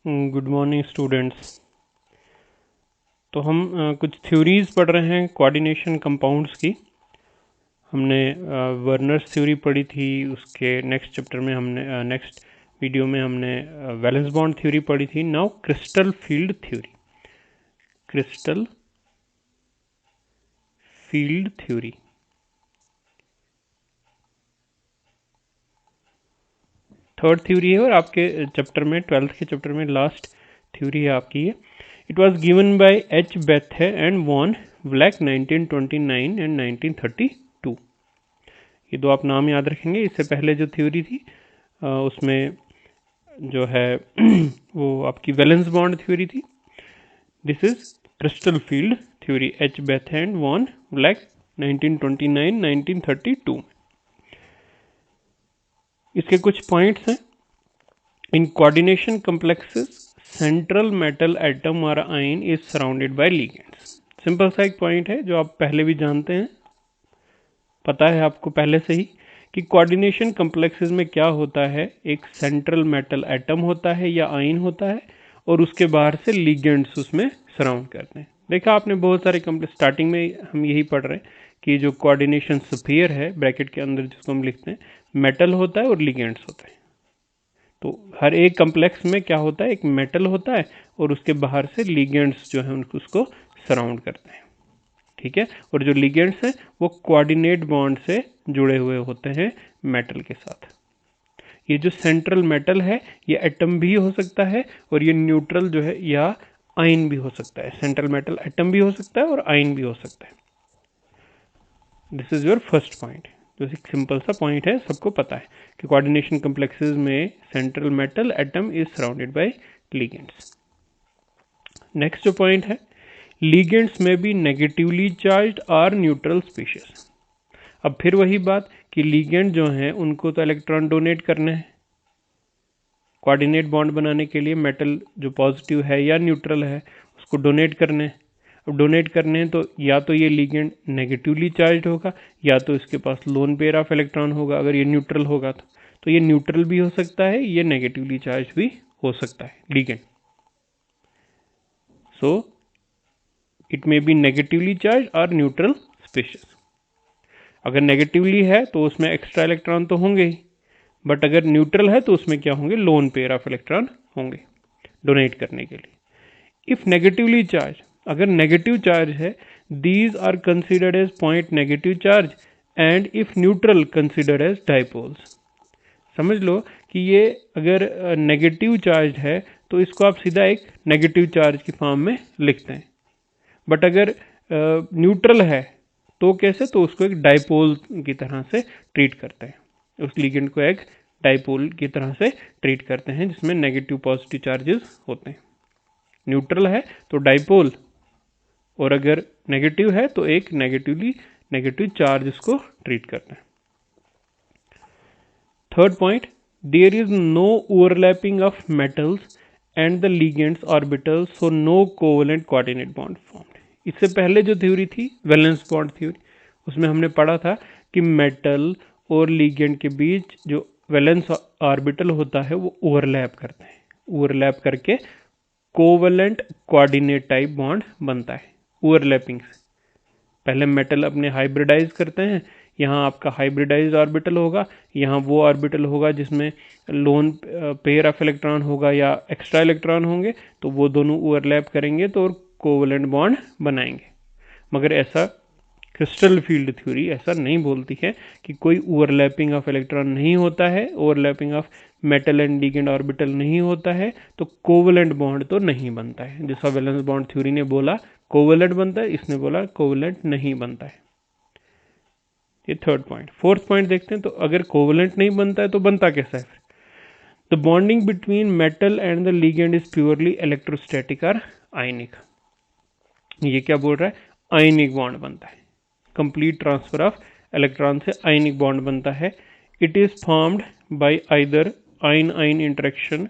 Good morning students. तो हम कुछ थ्योरीज पढ़ रहे हैं कोऑर्डिनेशन कंपाउंड्स की। हमने वर्नर्स थ्योरी पढ़ी थी, उसके नेक्स्ट चैप्टर में हमने नेक्स्ट वीडियो में हमने वैलेंस बॉन्ड थ्योरी पढ़ी थी। Now crystal field theory. Crystal field theory third theory है और आपके चैप्टर में 12th के चैप्टर में लास्ट थ्योरी है आपकी ये। It was given by H Bethe and van Vleck 1929 and 1932। ये दो आप नाम याद रखेंगे। इससे पहले जो थ्योरी थी उसमें जो है वो आपकी वैलेंस बॉन्ड थ्योरी थी। This is crystal field theory, H Bethe and van Vleck 1929-1932। इसके कुछ पॉइंट्स हैं। In coordination complexes central metal atom और ion is surrounded by ligands. Simple सा एक पॉइंट है जो आप पहले भी जानते हैं, पता है आपको पहले से ही कि कोऑर्डिनेशन कम्प्लेक्सेस में क्या होता है। एक सेंट्रल मेटल एटम होता है या आयन होता है और उसके बाहर से लिगेंड्स उसमें सराउंड करते हैं। देखा आपने बहुत सारे कम्प्लेक्स, स्टार्टिंग में हम यही पढ़ रहे हैं कि जो कोऑर्डिनेशन स्फीयर है ब्रैकेट के अंदर जिसको हम लिखते हैं, मेटल होता है और लिगेंड्स होते हैं। तो हर एक कम्प्लेक्स में क्या होता है, एक मेटल होता है और उसके बाहर से लिगेंड्स जो है उसको सराउंड करते हैं। ठीक है, और जो लिगेंड्स हैं वो कोऑर्डिनेट बॉन्ड से जुड़े हुए होते हैं मेटल के साथ। ये जो सेंट्रल मेटल है ये एटम भी हो सकता है और ये न्यूट्रल जो है या आयन भी हो सकता है। सेंट्रल मेटल एटम भी हो सकता है और आयन भी हो सकता है। This is your first point, जो एक सिंपल सा पॉइंट है, सबको पता है कि कोऑर्डिनेशन कम्प्लेक्सेस में central metal atom is surrounded by ligands. Next जो पॉइंट है, लिगेंड्स में बी नेगेटिवली चार्ज्ड और न्यूट्रल स्पीशीज। अब फिर वही बात कि लिगेंड जो हैं उनको तो इलेक्ट्रॉन डोनेट करने हैं कोऑर्डिनेट बॉन्ड बनाने के लिए। मेटल जो पॉजिटिव है या न्यूट्रल है उसको डोनेट करने हैं। अब डोनेट करने हैं तो या तो ये लिगेंड नेगेटिवली चार्ज होगा या तो इसके पास लोन पेयर ऑफ इलेक्ट्रॉन होगा। अगर ये न्यूट्रल होगा तो ये न्यूट्रल भी हो सकता है, ये नेगेटिवली चार्ज भी हो सकता है ligand. So it may be negatively charge और न्यूट्रल स्पीशीज। अगर नेगेटिवली है तो उसमें एक्स्ट्रा इलेक्ट्रॉन तो होंगे ही, बट अगर न्यूट्रल है तो उसमें क्या होंगे, लोन पेयर ऑफ इलेक्ट्रॉन होंगे डोनेट करने के लिए। इफ नेगेटिवली चार्ज, अगर नेगेटिव चार्ज है, these are considered as point negative charge and if neutral considered as dipoles. समझ लो कि ये अगर नेगेटिव चार्ज है तो इसको आप सीधा एक नेगेटिव चार्ज की फॉर्म में लिखते हैं। बट अगर न्यूट्रल है तो कैसे, तो उसको एक डाइपोल की तरह से ट्रीट करते हैं। उस लिगेंड को एक डाइपोल की तरह से ट्रीट करते हैं जिसमें नेगेटिव पॉजिटिव चार्जेस होते हैं। न्यूट्रल है तो डाइपोल, और अगर नेगेटिव है तो एक नेगेटिव चार्ज इसको ट्रीट करते हैं। Third point, there is no overlapping of metals and the ligands orbitals, so no covalent coordinate bond formed. इससे पहले जो थ्योरी थी वैलेंस बॉन्ड थ्योरी, उसमें हमने पढ़ा था कि मेटल और लिगेंड के बीच जो वैलेंस ऑर्बिटल होता है वो ओवरलैप करते हैं। ओवरलैप करके कोवेलेंट कोऑर्डिनेट टाइप बॉन्ड बनता है ओवरलैपिंग से। पहले मेटल अपने हाइब्रिडाइज करते हैं, यहाँ आपका हाइब्रिडाइज ऑर्बिटल होगा, यहाँ वो ऑर्बिटल होगा जिसमें लोन पेयर ऑफ इलेक्ट्रॉन होगा या एक्स्ट्रा इलेक्ट्रॉन होंगे, तो वो दोनों ओवरलैप करेंगे तो कोवेलेंट बॉन्ड बनाएंगे। मगर ऐसा क्रिस्टल फील्ड थ्योरी ऐसा नहीं बोलती है कि कोई ओवरलैपिंग ऑफ इलेक्ट्रॉन नहीं होता है, overlapping of metal and ligand orbital नहीं होता है, तो कोवेलेंट बॉन्ड तो नहीं बनता है। जैसा वैलेंस बॉन्ड थ्योरी ने बोला कोवेलेंट बनता है, इसने बोला कोवेलेंट नहीं बनता है। ये थर्ड पॉइंट। फोर्थ पॉइंट देखते हैं, तो अगर कोवेलेंट नहीं बनता है तो बनता कैसा है? The bonding between metal and the ligand is purely electrostatic और आयनिक। ये क्या बोल रहा है, आयनिक बॉन्ड बनता है। कंप्लीट ट्रांसफर ऑफ इलेक्ट्रॉन से आयनिक बॉन्ड बनता है। It is formed by either ion ion interaction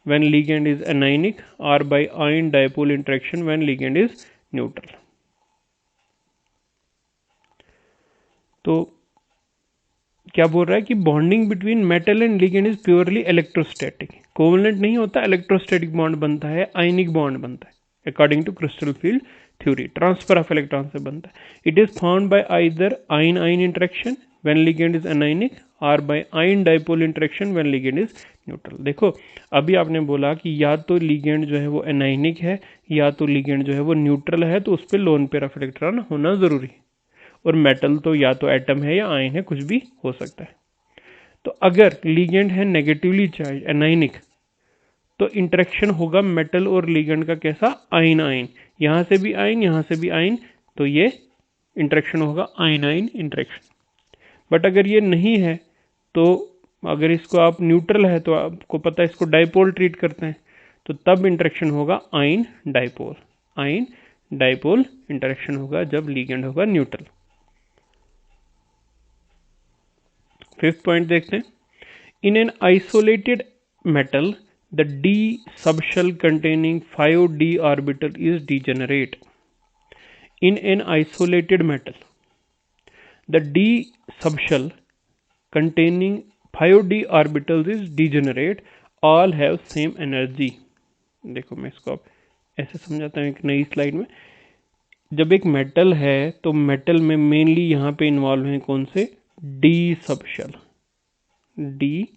when ligand is anionic or by ion dipole interaction when ligand is neutral। तो क्या बोल रहा है कि bonding between metal and ligand is purely electrostatic. Covalent नहीं होता, इलेक्ट्रोस्टैटिक बॉन्ड बनता है, आयनिक बॉन्ड बनता है according to crystal field theory, transfer of electron से बनता है। It is found by either ion ion interaction when ligand is anionic और by ion dipole interaction when ligand is neutral. देखो अभी आपने बोला कि या तो लिगेंड जो है वो एनायनिक है या तो लिगेंड जो है वो न्यूट्रल है, तो उस पर लोन पेयर ऑफ इलेक्ट्रॉन होना जरूरी है। और मेटल तो या तो एटम है या आयन है, कुछ भी हो सकता है। तो अगर लिगेंड है नेगेटिवली चार्ज एनायनिक, तो इंटरेक्शन होगा मेटल और लिगेंड का कैसा, आयन आयन, यहां से भी आयन यहां से भी आयन, तो ये इंटरेक्शन होगा आयन आयन इंटरेक्शन। बट अगर ये नहीं है, तो अगर इसको आप न्यूट्रल है तो आपको पता है इसको डाइपोल ट्रीट करते हैं, तो तब इंटरेक्शन होगा ion dipole, ion dipole interaction होगा जब लिगेंड होगा न्यूट्रल। फिफ्थ पॉइंट देखते हैं। In an isolated metal the d subshell containing 5d orbital is degenerate. In an isolated metal, the d subshell containing 5d orbitals is degenerate. All have same energy. देखो मैं इसको अब ऐसे समझाता हूँ एक नई स्लाइड में। जब एक मेटल है तो मेटल में मेनली यहाँ पे इन्वॉल्व हैं कौन से, डी सबशेल, डी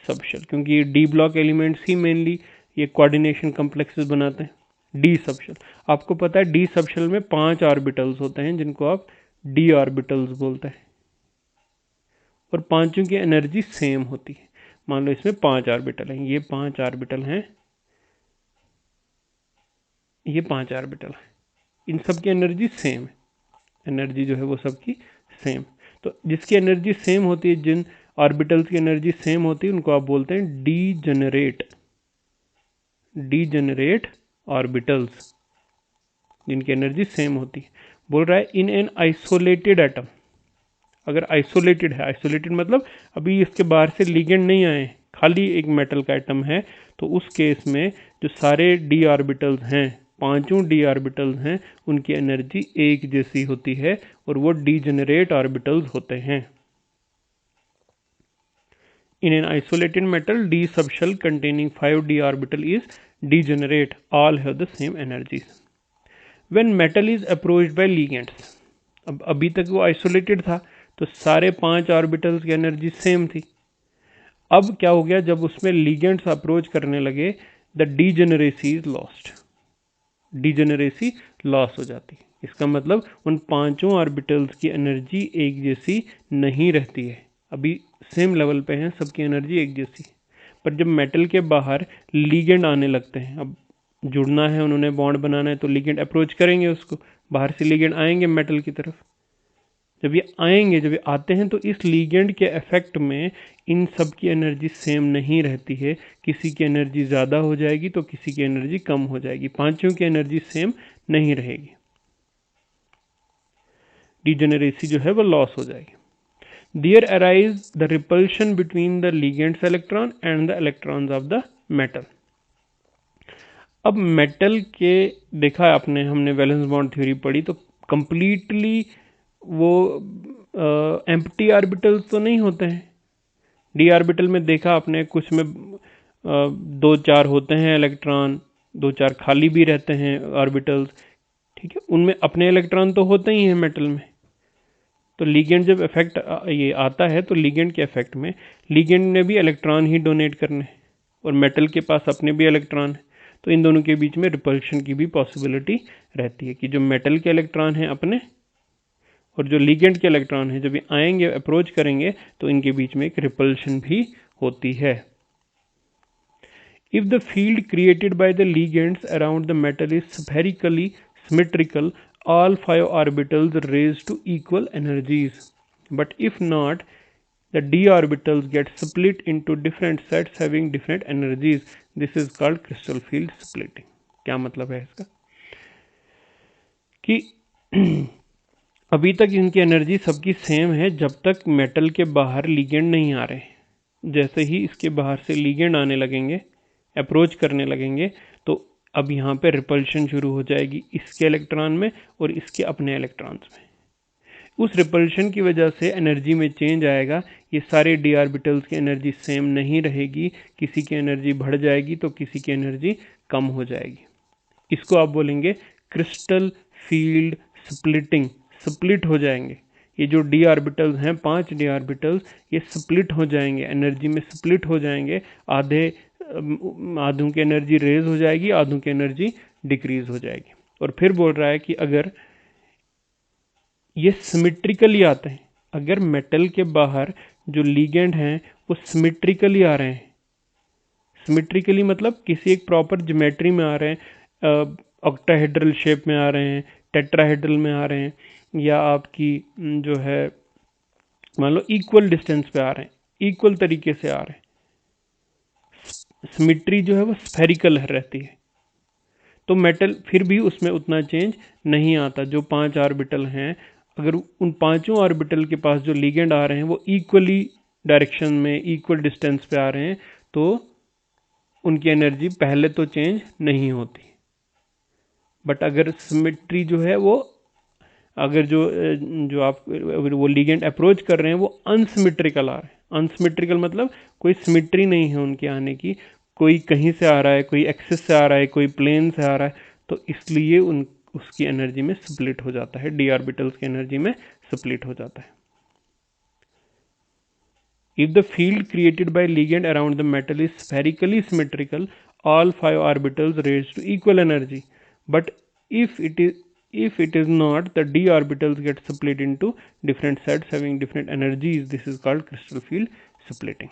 सबशेल, क्योंकि ये डी ब्लॉक एलिमेंट्स ही मेनली ये कोऑर्डिनेशन कॉम्प्लेक्सेस बनाते हैं। डी सबशेल, आपको पता है डी सबशेल में 5 ऑर्बिटल्स होते हैं जिनको आप डी ऑर्बिटल्स बोलते हैं, और पांचों की एनर्जी सेम होती है। मान लो इसमें 5 ऑर्बिटल हैं, ये 5 ऑर्बिटल हैं, ये 5 ऑर्बिटल हैं, इन सब की एनर्जी सेम है, एनर्जी जो है वो सबकी सेम। तो जिसकी एनर्जी सेम होती है, जिन ऑर्बिटल्स की एनर्जी सेम होती है, उनको आप बोलते हैं डीजेनरेट, डीजेनरेट ऑर्बिटल्स, जिनकी एनर्जी सेम होती है। बोल रहा है इन एन आइसोलेटेड एटम, अगर आइसोलेटेड है, आइसोलेटेड मतलब अभी इसके बाहर से लिगेंड नहीं आए, खाली एक मेटल का एटम है, तो उस केस में जो सारे डी ऑर्बिटल्स हैं, पांचों डी ऑर्बिटल्स हैं, उनकी एनर्जी एक जैसी होती है और वो डीजेनरेट ऑर्बिटल्स होते हैं। In an isolated metal, d subshell containing 5d orbital is degenerate. All have the same energies. When metal is approached by ligands, अब अभी तक वो आइसोलेटेड था तो सारे 5 ऑर्बिटल्स की एनर्जी सेम थी। अब क्या हो गया, जब उसमें लिगेंड्स अप्रोच करने लगे, the degeneracy is lost, degeneracy loss हो जाती है। इसका मतलब उन पांचों ऑर्बिटल्स की एनर्जी एक जैसी नहीं रहती है, अभी सेम लेवल पे हैं, सबकी एनर्जी एक जैसी। पर जब मेटल के बाहर लिगेंड आने लगते हैं, अब जुड़ना है, उन्होंने बॉन्ड बनाना है, तो लिगेंड अप्रोच करेंगे उसको, बाहर से लिगेंड आएंगे मेटल की तरफ। जब ये आएंगे, जब ये आते हैं, तो इस लिगेंड के इफेक्ट में इन सब की एनर्जी सेम नहीं रहती है, किसी की एनर्जी ज़्यादा हो जाएगी तो किसी की एनर्जी कम हो जाएगी, पांचों की एनर्जी सेम नहीं रहेगी, डीजेनरेसी जो है वो लॉस हो जाएगी। There arise the repulsion between the ligand's electron and the electrons of the metal. अब मेटल के देखा आपने, हमने वैलेंस बॉन्ड थ्योरी पढ़ी, तो कंप्लीटली वो एम्प्टी ऑर्बिटल्स तो नहीं होते हैं। डी ऑर्बिटल में देखा आपने, कुछ में 2-4 होते हैं इलेक्ट्रॉन, 2-4 खाली भी रहते हैं ऑर्बिटल्स, ठीक है, उनमें अपने इलेक्ट्रॉन तो होते ही हैं मेटल में। तो लिगेंड जब इफेक्ट ये आता है, तो लिगेंड के इफेक्ट में लिगेंड ने भी इलेक्ट्रॉन ही डोनेट करने, और मेटल के पास अपने भी इलेक्ट्रॉन है, तो इन दोनों के बीच में रिपल्शन की भी पॉसिबिलिटी रहती है कि जो मेटल के इलेक्ट्रॉन हैं अपने, और जो लिगेंड के इलेक्ट्रॉन हैं, जब ये आएंगे अप्रोच करेंगे, तो इनके बीच में एक रिपल्शन भी होती है। If the field created by the ligands around the metal is spherically symmetrical, all 5 orbitals raise to equal energies. But if not, the d orbitals get split into different sets having different energies. This is called crystal field splitting. क्या मतलब है इसका, कि अभी तक इनकी energy सबकी same है जब तक मेटल के बाहर लिगेंड नहीं आ रहे। जैसे ही इसके बाहर से लिगेंड आने लगेंगे, अप्रोच करने लगेंगे, तो अब यहाँ पे रिपल्शन शुरू हो जाएगी इसके इलेक्ट्रॉन में और इसके अपने इलेक्ट्रॉन्स में। उस रिपल्शन की वजह से एनर्जी में चेंज आएगा। ये सारे डी ऑर्बिटल्स की एनर्जी सेम नहीं रहेगी, किसी की एनर्जी बढ़ जाएगी तो किसी की एनर्जी कम हो जाएगी। इसको आप बोलेंगे क्रिस्टल फील्ड स्प्लिटिंग। स्प्लिट हो जाएंगे ये जो डी ऑर्बिटल्स हैं, 5 डी ऑर्बिटल्स, ये स्प्लिट हो जाएंगे, एनर्जी में स्प्लिट हो जाएंगे। आधों की एनर्जी रेज हो जाएगी, आधों की एनर्जी डिक्रीज हो जाएगी। और फिर बोल रहा है कि अगर ये सिमेट्रिकली आते हैं, अगर मेटल के बाहर जो लीगेंड हैं वो सिमेट्रिकली आ रहे हैं, सिमेट्रिकली मतलब किसी एक प्रॉपर ज्योमेट्री में आ रहे हैं, ऑक्टाहेड्रल शेप में आ रहे हैं, टेट्राहेड्रल में आ रहे हैं, या आपकी जो है मान लो इक्वल डिस्टेंस पे आ रहे हैं, इक्वल तरीके से आ रहे हैं, सिमेट्री जो है वो स्फेरिकल रहती है, तो मेटल फिर भी उसमें उतना चेंज नहीं आता। जो 5 ऑर्बिटल हैं, अगर उन पांचों ऑर्बिटल के पास जो लीगेंड आ रहे हैं वो इक्वली डायरेक्शन में, इक्वल डिस्टेंस पे आ रहे हैं, तो उनकी एनर्जी पहले तो चेंज नहीं होती। बट अगर सिमेट्री जो है वो, अगर जो आप वो लीगेंड अप्रोच कर रहे हैं वो अनसिमेट्रिकल आ रहे हैं, अनसिमेट्रिकल मतलब कोई सिमेट्री नहीं है उनके आने की, कोई कहीं से आ रहा है, कोई एक्सिस से आ रहा है, कोई प्लेन से आ रहा है, तो इसलिए उसकी एनर्जी में स्प्लिट हो जाता है, डी ऑर्बिटल्स की एनर्जी में स्प्लिट हो जाता है। If the field created by ligand around the metal is spherically symmetrical, all 5 orbitals raise to equal energy. But if it is not, the d orbitals get split into different sets having different energies. This is called crystal field splitting.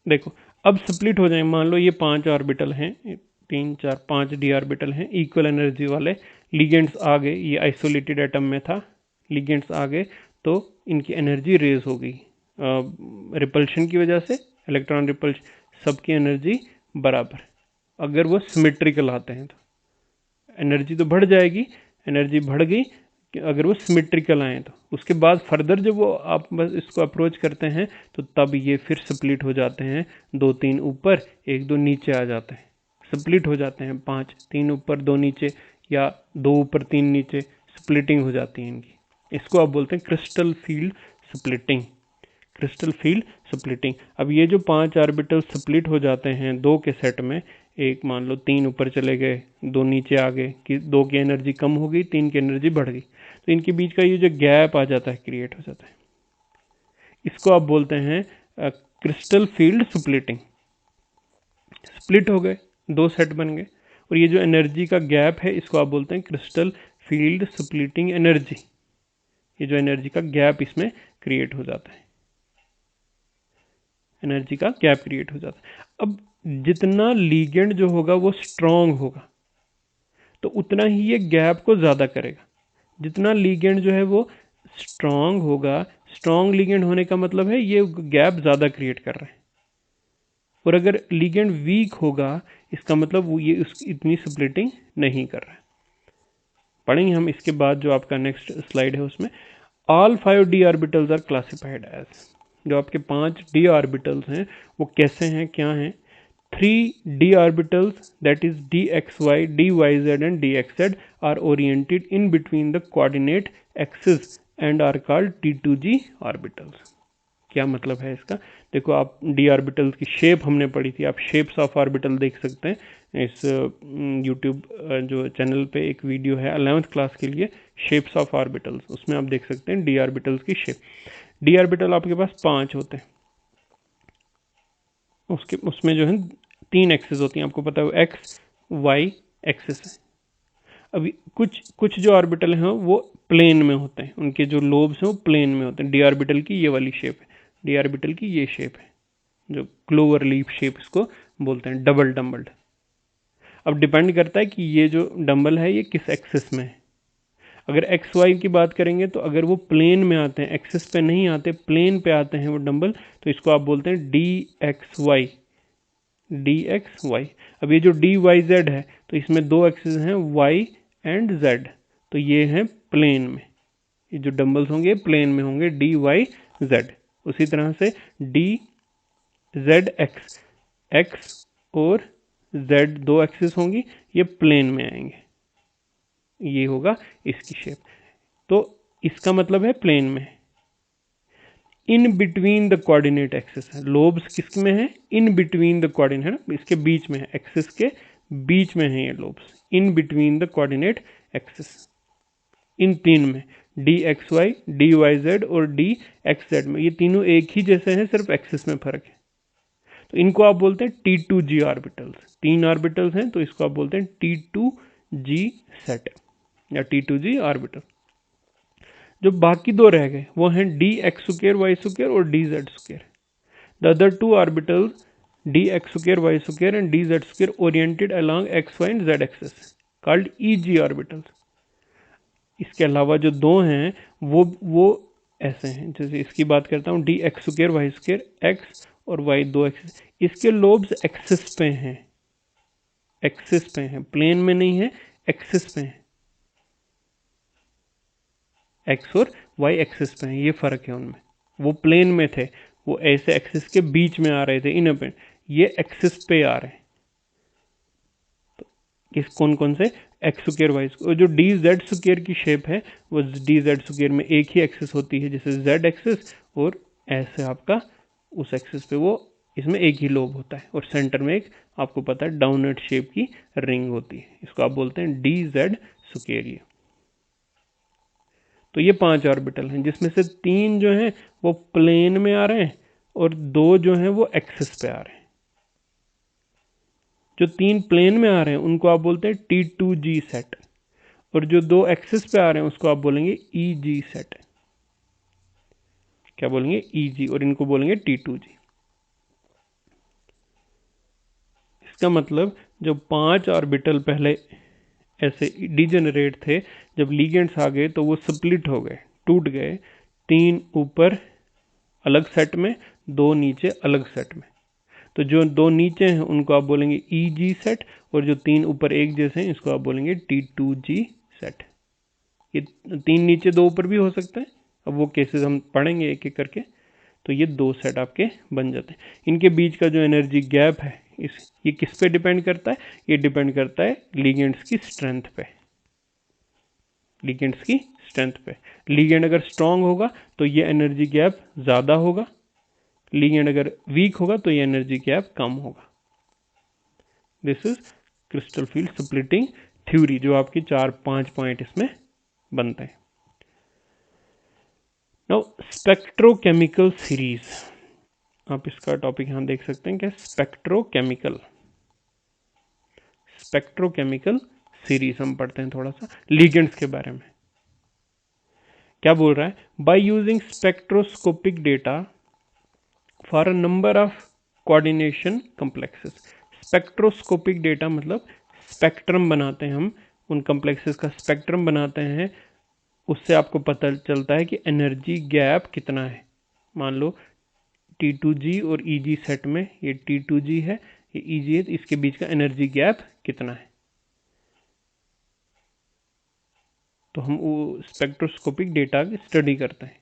देखो अब split हो जाए, मान लो ये 5 orbital हैं, 3 4 5 D orbital हैं, equal energy वाले, ligands आ गए, ये आइसोलेटेड एटम में था, लिगेंड्स आ गए तो इनकी एनर्जी रेज हो गई रिपल्शन की वजह से, इलेक्ट्रॉन रिपल्शन, सबकी एनर्जी बराबर। अगर वो सिमेट्रिकल आते हैं तो एनर्जी तो बढ़ जाएगी, एनर्जी बढ़ गई अगर वो सिमेट्रिकल आए तो। उसके बाद फर्दर जब वो आप बस इसको अप्रोच करते हैं तो तब ये फिर स्प्लिट हो जाते हैं, 2 3 ऊपर 1 2 नीचे आ जाते हैं, स्प्लिट हो जाते हैं 5 3 ऊपर 2 नीचे, या 2 ऊपर 3 नीचे, स्प्लिटिंग हो जाती है इनकी। इसको आप बोलते हैं crystal field splitting, crystal field splitting. अब ये जो 5 ऑर्बिटल स्प्लिट हो जाते हैं 2 के सेट में, एक मान लो 3 ऊपर चले गए, 2 नीचे आ गए, कि 2 की एनर्जी कम हो गई, 3 की एनर्जी बढ़ गई, तो इनके बीच का ये जो गैप आ जाता है, क्रिएट हो जाता है, इसको आप बोलते हैं क्रिस्टल फील्ड स्प्लिटिंग। स्प्लिट हो गए, 2 सेट बन गए, और ये जो एनर्जी का गैप है इसको आप बोलते हैं क्रिस्टल फील्ड स्प्लिटिंग एनर्जी। ये जो एनर्जी का गैप इसमें क्रिएट हो जाता है, एनर्जी का गैप क्रिएट हो जाता है। अब जितना लीगेंड जो होगा वो स्ट्रांग होगा तो उतना ही ये गैप को ज़्यादा करेगा। जितना लीगेंड जो है वो स्ट्रांग होगा, स्ट्रांग लीगेंड होने का मतलब है ये गैप ज़्यादा क्रिएट कर रहे हैं, और अगर लीगेंड वीक होगा इसका मतलब वो ये इतनी स्प्लिटिंग नहीं कर रहा है। पढ़ेंगे हम इसके बाद जो आपका नेक्स्ट स्लाइड है उसमें। All 5 D orbitals are classified as, जो आपके 5 डी ऑर्बिटल्स हैं वो कैसे हैं, क्या हैं। 3 d orbitals, that is dxy, dyz and dxz, are oriented in between the coordinate axes and are called t2g orbitals। क्या मतलब है इसका, देखो आप डी ऑर्बिटल्स की शेप हमने पढ़ी थी, आप शेप्स ऑफ ऑर्बिटल देख सकते हैं इस यूट्यूब जो चैनल पे एक वीडियो है 11th क्लास के लिए, शेप्स ऑफ ऑर्बिटल्स, उसमें आप देख सकते हैं डी ऑर्बिटल्स की शेप। डी ऑर्बिटल आपके पास 5 होते हैं, उसमें जो है 3 एक्सिस होती हैं, आपको पता है एक्स वाई एक्सिस है। अभी कुछ जो ऑर्बिटल हैं वो प्लेन में होते हैं, उनके जो लोब्स हैं वो प्लेन में होते हैं। डी ऑर्बिटल की ये वाली शेप है, डी ऑर्बिटल की ये शेप है, जो क्लोवर लीफ शेप इसको बोलते हैं, डबल डम्बल्ड। अब डिपेंड करता है कि ये जो डम्बल है ये किस एक्सिस में है। अगर एक्स वाई की बात करेंगे तो अगर वो प्लेन में आते हैं, एक्सिस पे नहीं आते, प्लेन पे आते हैं वो डम्बल, तो इसको आप बोलते हैं D x Y, D x Y. अब ये जो डी वाई जेड है तो इसमें 2 एक्सिस हैं वाई एंड जेड, तो ये हैं प्लेन में, ये जो डम्बल्स होंगे प्लेन में होंगे, डी वाई जेड। उसी तरह से डी जेड एक्स, एक्स और जेड 2 एक्सिस होंगी, ये प्लेन में आएंगे। ये होगा इसकी शेप। तो इसका मतलब है प्लेन में। इन बिटवीन द कोऑर्डिनेट एक्सिस है, लोब्स किस में है, इन बिटवीन द कोऑर्डिनेट है ना, इसके बीच में है, एक्सिस के बीच में है ये lobes, in between the coordinate axis. इन तीन में d x Y, d y z और डी एक्स जेड में, ये तीनों एक ही जैसे हैं, सिर्फ एक्सिस में फर्क है। तो इनको आप बोलते हैं T2G ऑर्बिटल्स। 3 ऑर्बिटल्स हैं तो इसको आप बोलते हैं T2G सेट या T2G ऑर्बिटल। जो बाकी दो रह गए वो हैं D x square Y square और d z square. The other two orbitals d x square Y square and d z square oriented along x y and z axis called e g orbitals. इसके अलावा जो दो हैं वो ऐसे हैं, जैसे इसकी बात करता हूँ, D x square Y square, X और वाई दो एक्सिस, इसके लोब्स एक्सिस पे हैं, एक्सिस पे हैं, प्लेन में नहीं है, एक्सिस पे हैं, एक्स और वाई एक्सिस पे हैं, ये फर्क है उनमें। वो प्लेन में थे, वो ऐसे एक्सिस के बीच में आ रहे थे इन पे, ये एक्सिस पे आ रहे हैं। तो किस कौन कौन से, एक्स स्क्वायर वाई स्क्वायर। जो डी जेड स्क्वायर की शेप है वो डी जेड स्क्वायर में एक ही एक्सिस होती है, जैसे जेड एक्सिस, और ऐसे आपका उस एक्सिस पे वो इसमें एक ही लोब होता है, और सेंटर में एक आपको पता है डाउनवर्ड शेप की रिंग होती है, इसको आप बोलते हैं डी जेड स्क्वायर। तो ये 5 ऑर्बिटल हैं, जिसमें से 3 जो हैं वो प्लेन में आ रहे हैं और 2 जो हैं वो एक्सिस पे आ रहे हैं। जो 3 प्लेन में आ रहे हैं उनको आप बोलते हैं T2G सेट, और जो 2 एक्सिस पे आ रहे हैं उसको आप बोलेंगे EG सेट। क्या बोलेंगे, EG, और इनको बोलेंगे T2G। इसका मतलब जो 5 ऑर्बिटल पहले ऐसे डिजेनरेट थे, जब लिगेंड्स आ गए तो वो स्प्लिट हो गए, टूट गए, 3 ऊपर अलग सेट में, 2 नीचे अलग सेट में। तो जो 2 नीचे हैं उनको आप बोलेंगे EG सेट, और जो 3 ऊपर एक जैसे हैं इसको आप बोलेंगे T2G सेट। ये 3 नीचे 2 ऊपर भी हो सकते हैं, अब वो केसेस हम पढ़ेंगे एक एक करके। तो ये 2 सेट आपके बन जाते हैं। इनके बीच का जो एनर्जी गैप है ये किस पे डिपेंड करता है, ये डिपेंड करता है लिगेंड्स की स्ट्रेंथ पे, लिगेंड्स की स्ट्रेंथ पे। लिगेंड अगर स्ट्रांग होगा तो ये एनर्जी गैप ज़्यादा होगा, लिगेंड अगर वीक होगा तो ये एनर्जी गैप कम होगा। This is crystal field splitting theory, जो आपकी 4-5 पॉइंट इसमें बनते हैं। नाउ स्पेक्ट्रोकेमिकल सीरीज, आप इसका टॉपिक यहां देख सकते हैं क्या, स्पेक्ट्रोकेमिकल, स्पेक्ट्रोकेमिकल सीरीज हम पढ़ते हैं थोड़ा सा लिगेंड्स के बारे में। क्या बोल रहा है, by using spectroscopic data for a number of coordination complexes. Spectroscopic data मतलब स्पेक्ट्रम बनाते हैं हम, उन कॉम्प्लेक्सेस का स्पेक्ट्रम बनाते हैं, उससे आपको पता चलता है कि एनर्जी गैप कितना है। मान लो T2G और EG सेट में, ये T2G है, ये EG है, तो इसके बीच का एनर्जी गैप कितना है। तो हम वो स्पेक्ट्रोस्कोपिक डेटा की स्टडी करते हैं।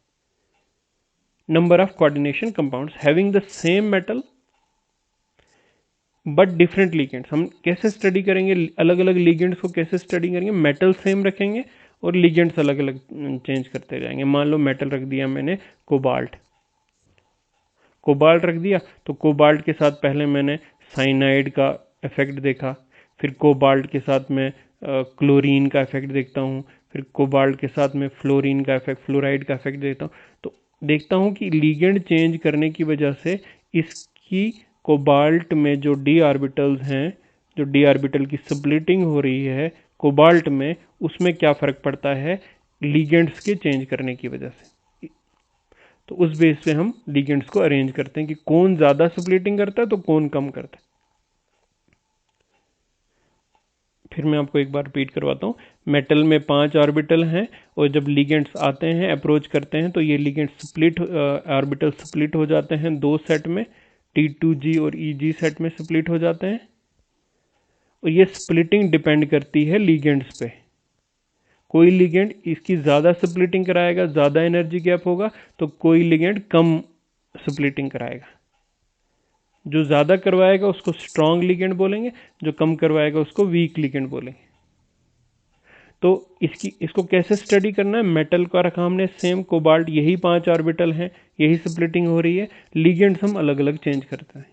Number of coordination compounds having the same metal but different ligands. हम कैसे स्टडी करेंगे, अलग अलग लिगेंड्स को कैसे स्टडी करेंगे, मेटल सेम रखेंगे और लिगेंड्स अलग अलग चेंज करते जाएंगे। मान लो मेटल रख दिया मैंने कोबाल्ट, कोबाल्ट रख दिया, तो कोबाल्ट के साथ पहले मैंने साइनाइड का इफेक्ट देखा, फिर कोबाल्ट के साथ मैं क्लोरीन का इफेक्ट देखता हूँ, फिर कोबाल्ट के साथ मैं फ्लोरीन का इफेक्ट, फ्लोराइड का इफेक्ट देखता हूँ। तो देखता हूँ कि लिगेंड चेंज करने की वजह से इसकी कोबाल्ट में जो डी ऑर्बिटल्स हैं, जो डी ऑर्बिटल की स्प्लिटिंग हो रही है कोबाल्ट में, उसमें क्या फ़र्क पड़ता है लिगेंड्स के चेंज करने की वजह से। तो उस बेस पे हम लिगेंड्स को अरेंज करते हैं कि कौन ज़्यादा स्प्लिटिंग करता है तो कौन कम करता है। फिर मैं आपको एक बार रिपीट करवाता हूँ। मेटल में 5 ऑर्बिटल हैं और जब लिगेंड्स आते हैं, अप्रोच करते हैं, तो ये लिगेंड्स स्प्लिट, ऑर्बिटल स्प्लिट हो जाते हैं 2 सेट में, T2G और EG सेट में स्प्लिट हो जाते हैं। और ये स्प्लिटिंग डिपेंड करती है लिगेंड्स पे। कोई लिगेंड इसकी ज़्यादा स्प्लिटिंग कराएगा, ज़्यादा एनर्जी गैप होगा, तो कोई लिगेंड कम स्प्लिटिंग कराएगा। जो ज़्यादा करवाएगा उसको स्ट्रॉन्ग लिगेंड बोलेंगे, जो कम करवाएगा उसको वीक लिगेंड बोलेंगे। तो इसको कैसे स्टडी करना है, मेटल का रखा हमने सेम कोबाल्ट, यही 5 ऑर्बिटल हैं, यही स्प्लिटिंग हो रही है, लिगेंड्स हम अलग अलग चेंज करते हैं।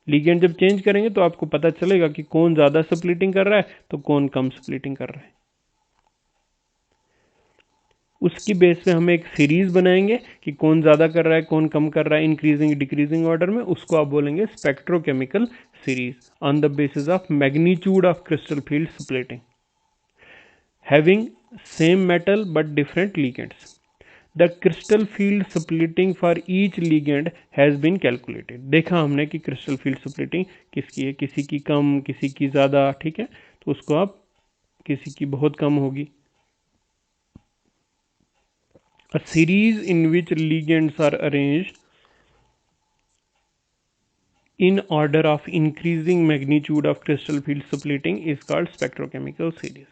लिगेंड जब चेंज करेंगे तो आपको पता चलेगा कि कौन ज़्यादा स्प्लिटिंग कर रहा है तो कौन कम स्प्लिटिंग कर रहा है। उसकी बेस पे हम एक सीरीज बनाएंगे कि कौन ज़्यादा कर रहा है कौन कम कर रहा है, इंक्रीजिंग डिक्रीजिंग ऑर्डर में। उसको आप बोलेंगे spectrochemical series on the basis of magnitude of crystal field splitting having same metal but different ligands. The crystal field splitting for each ligand has been calculated. देखा हमने कि क्रिस्टल फील्ड स्प्लिटिंग किसकी है, किसी की कम किसी की ज़्यादा, ठीक है। तो उसको आप, किसी की बहुत कम होगी। A series in which ligands are arranged in order of increasing magnitude of crystal field splitting is called spectrochemical series।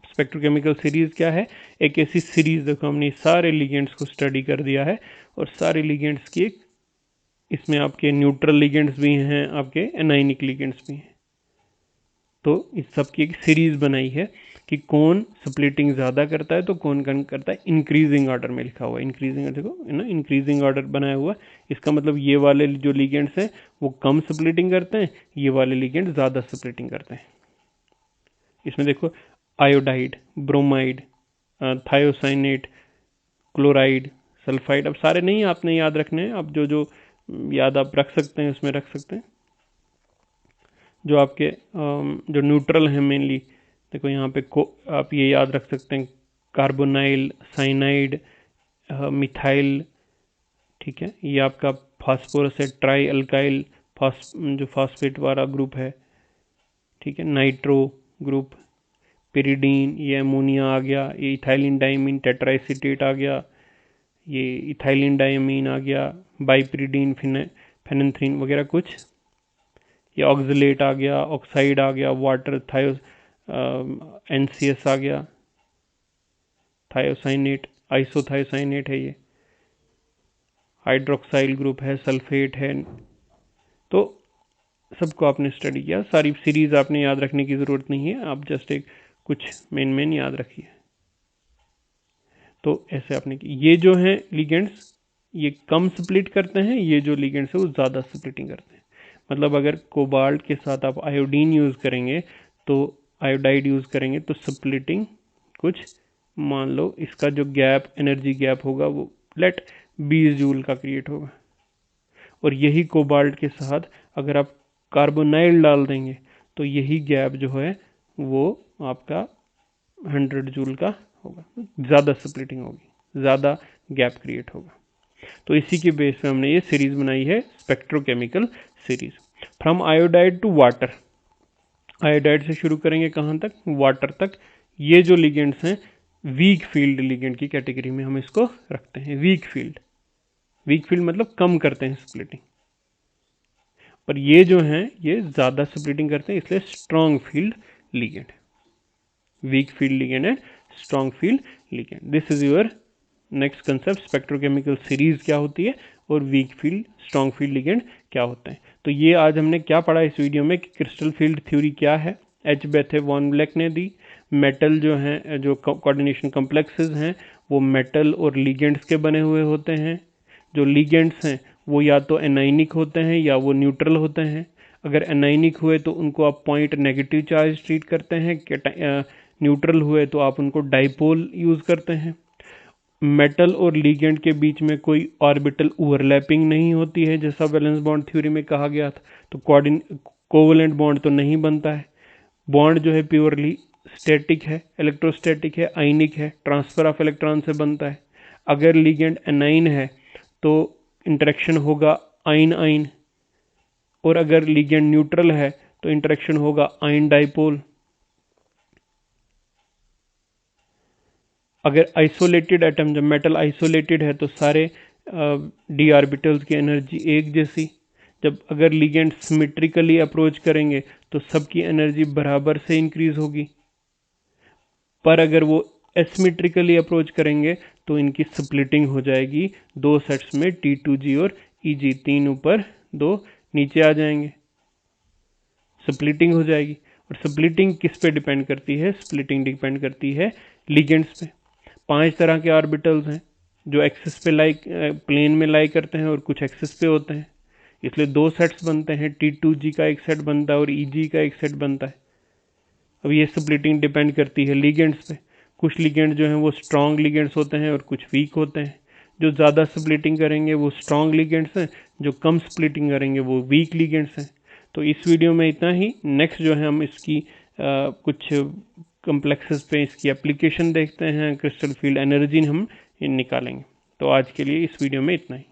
Spectrochemical series क्या है, एक ऐसी सीरीज, देखो हमने सारे लिगेंड्स को स्टडी कर दिया है और सारे लिगेंड्स की इसमें आपके न्यूट्रल लिगेंड्स भी हैं, आपके एनाइनिक लिगेंड्स भी हैं। तो इस सब की एक सीरीज बनाई है कि कौन स्प्लिटिंग ज़्यादा करता है तो कौन कम करता है। इंक्रीजिंग ऑर्डर में लिखा हुआ है, इंक्रीजिंग, देखो है ना, इंक्रीजिंग ऑर्डर बनाया हुआ। इसका मतलब ये वाले जो लिगेंड्स हैं वो कम स्प्लिटिंग करते हैं, ये वाले लिगेंड ज़्यादा स्प्लिटिंग करते हैं। इसमें देखो iodide, bromide, thiocyanate, chloride, sulphide, अब सारे नहीं आपने याद रखने हैं, अब जो जो याद आप रख सकते हैं उसमें रख सकते हैं। जो आपके जो न्यूट्रल हैं मेनली, देखो यहाँ पे आप ये याद रख सकते हैं, कार्बोनाइल, साइनाइड, मिथाइल, ठीक है। ये आपका फास्फोरस है, ट्राई अल्काइल जो फास्फेट वाला ग्रुप है, ठीक है। नाइट्रो ग्रुप, पिरिडीन, ये अमोनिया आ गया, ये इथाइलिन डाइमीन टेट्राइसिटेट आ गया, ये इथाइलिन डाइमीन आ गया, बाइपिरिडीन, फेनेंथ्रीन वगैरह कुछ, ये ऑक्सलेट आ गया, ऑक्साइड आ गया, वाटर, NCS आ गया, थायोसाइनेट, आइसोथायोसाइनेट है, ये हाइड्रोक्साइल ग्रुप है, सल्फेट है। तो सबको आपने स्टडी किया, सारी सीरीज आपने याद रखने की ज़रूरत नहीं है, आप जस्ट एक कुछ मेन याद रखिए। तो ऐसे आपने की, ये जो हैं लिगेंड्स ये कम स्प्लिट करते हैं, ये जो लिगेंड्स है वो ज़्यादा स्प्लिटिंग करते हैं। मतलब अगर कोबाल्ट के साथ आप आयोडीन यूज़ करेंगे तो आयोडाइड यूज़ करेंगे तो स्प्लिटिंग कुछ, मान लो इसका जो गैप, एनर्जी गैप होगा वो लेट 20 जूल का क्रिएट होगा। और यही कोबाल्ट के साथ अगर आप कार्बोनाइल डाल देंगे तो यही गैप जो है वो आपका 100 जूल का होगा, ज़्यादा स्प्लिटिंग होगी, ज़्यादा गैप क्रिएट होगा। तो इसी के बेस पे हमने ये सीरीज बनाई है, spectrochemical series. From iodide to water, iodide से शुरू करेंगे कहाँ तक, वाटर तक। ये जो लिगेंड्स हैं वीक फील्ड लिगेंड की कैटेगरी में हम इसको रखते हैं। वीक फील्ड मतलब कम करते हैं स्प्लिटिंग, और ये जो हैं ये ज़्यादा स्प्लिटिंग करते हैं, इसलिए strong field ligand. Weak field ligand and strong field ligand, this is your next concept. Spectrochemical series क्या होती है और weak field strong field ligand क्या होता है। तो ये आज हमने क्या पढ़ा इस वीडियो में कि क्रिस्टल फील्ड थ्योरी क्या है, एच बेथे वॉन ब्लैक ने दी। मेटल जो हैं, जो कोऑर्डिनेशन कॉम्प्लेक्सेस हैं वो मेटल और लिगेंड्स के बने हुए होते हैं। जो लिगेंड्स हैं वो या तो एनाइनिक होते हैं या वो न्यूट्रल होते हैं। अगर एनाइनिक हुए तो उनको आप पॉइंट नेगेटिव चार्ज ट्रीट करते हैं, न्यूट्रल हुए तो आप उनको डाइपोल यूज़ करते हैं। मेटल और लिगेंड के बीच में कोई ऑर्बिटल ओवरलैपिंग नहीं होती है, जैसा वैलेंस बॉन्ड थ्योरी में कहा गया था। तो कोवलेंट बॉन्ड तो नहीं बनता है। बॉन्ड जो है प्योरली स्टैटिक है, इलेक्ट्रोस्टैटिक है, आयनिक है, ट्रांसफर ऑफ इलेक्ट्रॉन से बनता है। अगर लिगेंड एनाइन है तो इंटरेक्शन होगा आइन आइन, और अगर लिगेंड न्यूट्रल है तो इंटरेक्शन होगा आइन डाइपोल। अगर आइसोलेटेड एटम, जब मेटल आइसोलेटेड है तो सारे डी ऑर्बिटल्स की एनर्जी एक जैसी। जब अगर लिगेंड सिमेट्रिकली अप्रोच करेंगे तो सबकी एनर्जी बराबर से इंक्रीज होगी, पर अगर वो एसिमेट्रिकली अप्रोच करेंगे तो इनकी स्प्लिटिंग हो जाएगी दो सेट्स में, T2G और EG, 3 ऊपर 2 नीचे आ जाएंगे, स्प्लिटिंग हो जाएगी। और स्प्लिटिंग किस पे डिपेंड करती है? स्प्लिटिंग डिपेंड करती है लिगेंड्स पे। 5 तरह के ऑर्बिटल्स हैं जो एक्सिस पे प्लेन में लाई करते हैं और कुछ एक्सिस पे होते हैं, इसलिए 2 सेट्स बनते हैं। T2G का एक सेट बनता है और EG का एक सेट बनता है। अब ये स्प्लिटिंग डिपेंड करती है लिगेंड्स पे। कुछ लिगेंड जो हैं वो स्ट्रॉन्ग लिगेंड्स होते हैं और कुछ वीक होते हैं। जो ज़्यादा स्प्लिटिंग करेंगे वो स्ट्रॉन्ग लिगेंड्स हैं, जो कम स्प्लिटिंग करेंगे वो वीक लिगेंड्स हैं। तो इस वीडियो में इतना ही। नेक्स्ट जो है हम इसकी कुछ कम्प्लेक्सेस पे इसकी एप्लीकेशन देखते हैं, क्रिस्टल फील्ड एनर्जी हम निकालेंगे। तो आज के लिए इस वीडियो में इतना ही।